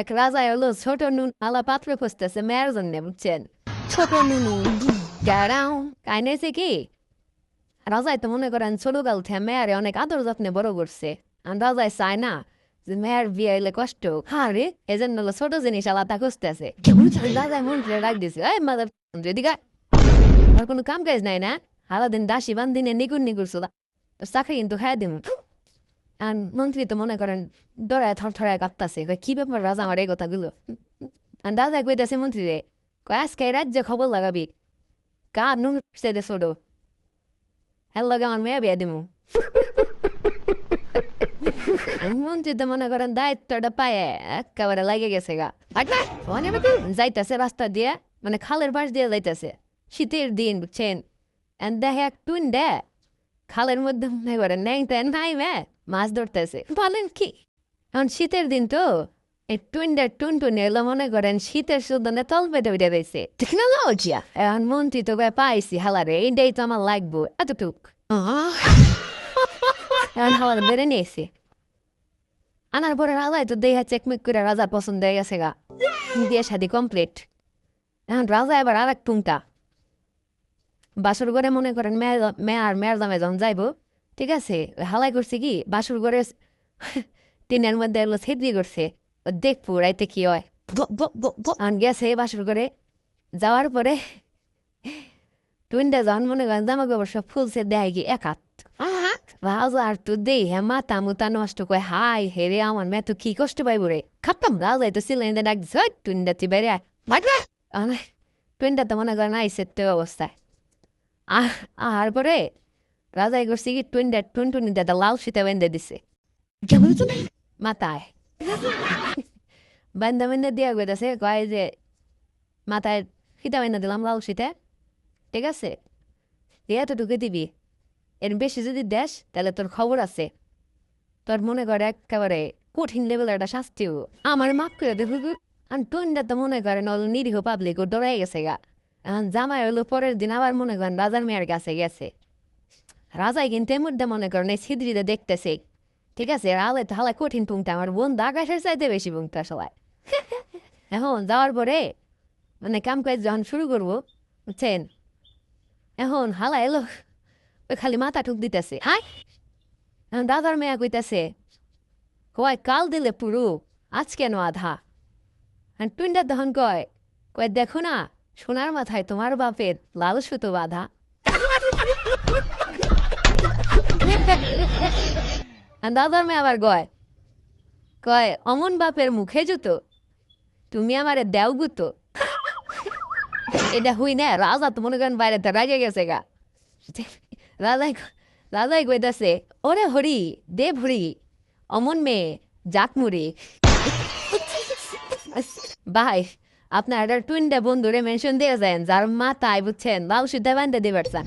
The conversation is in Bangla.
এক রাজায় হলো ছোট নুন আলা পাত্র খুঁজতেছে মেয়ের জন্য, বুঝছেন? ছোট নুনু গারাও কাইনেছে কি রাজায় তো মনে করেন ছোট কাল থেকে মেয়ারে অনেক আদর যত্নে বড় করছে। আর রাজায় চায় না যে মেয়ের বিয়ে হইলে কষ্ট হ্যাঁ রে, এজন্য হলো ছোট জিনিস আলাদা খুঁজতেছে। রাজায় মন্ত্রী ডাক দিছে, এই মাদার এদিকে আর কোনো কাম কাজ নাই না, সারাদিন দাসী বান্দিনে নিগুর নিগুর চলা, তোর চাকরি কিন্তু খাই দিম। আর মন্ত্রী তো মনে করেন ডরায় থরথরায় কাঁপতাছে, কি ব্যাপার রাজা আমার এই কথাগুলো। আর দাদা কইতাছে মন্ত্রী রে, কয় আজকে এই রাজ্যে খবর লাগাবি কার নুন দে ছোট, হ্যাঁ লগে আমার মেয়ে বিয়ে দিমু। মন্ত্রী তো মনে করেন দায়িত্বটা পায়ে একেবারে লাগে গেছে গা। যাইতেছে রাস্তা দিয়ে, মানে খালের পাশ দিয়ে যাইতেছে, শীতের দিন বুঝছেন। দেখে এক টুন দে খালের মধ্যে মনে করেন ন্যাংটা নাই মাছ ধরতেছে। বলেন কি, এখন শীতের দিন তো এই টুইন্ডার টুনটুনি এলো মনে করেন শীতের সুদনে তল পেটে উঠে রয়েছে। টেকনোলজি এখন মন্ত্রী তো পাইছি হালারে, এইটাই তো আমার লাগবো এতটুক। এখন হালার বেড়ে নিয়েছি, আনার পরে রাজাই তো দেহা চেকমেক করে রাজার পছন্দ হয়ে গেছে গা, দিয়ে শাদি কমপ্লিট। এখন রাজা এবার আর এক টুংটা বাসর ঘরে মনে করেন মেয়ের দামে যখন যাইব, ঠিক আছে, হালাই করছে কি বাসর ঘরে টিনের মধ্যে এলো ছেদ্রি করছে, দেখবো রাইতে কি হয়। গেছে বাসর ঘরে, যাওয়ার পরে টুইনটা যখন মনে করেন জামা কাপড় সব ফুলছে, দেয় কি এক হাত রাজা আর তো দেই হ্যাঁ মাথা মুতা নষ্ট করে, হাই হেরে আমার মেয়ে তো কি কষ্ট পাইব রে, খাতাম। রাজাই তো সিলিন্ডার ডাক দিচ্ছে, টুইনটা তুই বেড়ে টুইনটা তো মনে করেন আইসে তো অবস্থায়। আর পরে রাজাই করছে কি টুনটুনি দাদা লাল সীতা বেঁধে দিছে মাথায়, বান্ধা বেঁধে দিয়া গেছে, কয় যে মাথায় সীতা বেঁধে দিলাম লাল সীতা, ঠিক আছে, এতটুকু দিবি, এর বেশি যদি দেশ তাহলে তোর খবর আছে, তোর মনে করে একেবারে কঠিন লেভেলের একটা শাস্তিও আমার মাফ করে দেব। আর টুনটা তো মনে করেন নিরীহ পাবলিক ও ডরাই গেছে গা। জামাই হলো পরের দিন আবার মনে করেন রাজার মেয়ের কাছে গেছে, রাজাই কিন্তু এর মধ্যে মনে করেন এই ছিদ্রিতে দেখতেছে, ঠিক আছে, আলে তাহলে কঠিন পুংটা আমার বোন আকাশের চাইতে বেশি পুংটা সবাই। এখন যাওয়ার পরে মানে কাম কাজ যখন শুরু করবো, বুঝছেন, এখন হালা এলো ওই খালি মাথা ঠুক দিতেছে, হাই এখন দাদার মেয়া কইতেছে, কয় কাল দিলে পুরো আজ কেন আধা। আর টুইনটা তখন কয় কয় দেখো না সোনার মাথায় তোমার বাপের লাল সুতো বাঁধা। দাদার মেয়ে আবার কয় অমন বাপের মুখে জুতো, তুমি আমারে দেও গুতো। এটা হুই না রাজা তো মনে করেন বাইরে তো রাজে গেছে গা। রাজাই কইতাছে, ওরে হরি দে ভরি অমন মেয়ে জাক মুড়ি। ভাই আপনার একটা টুইনটা বন্ধুরে মেনশন দিয়ে যান যার মাথায় বুঝছেন লাল সুতা বান্ধে দিবার চান।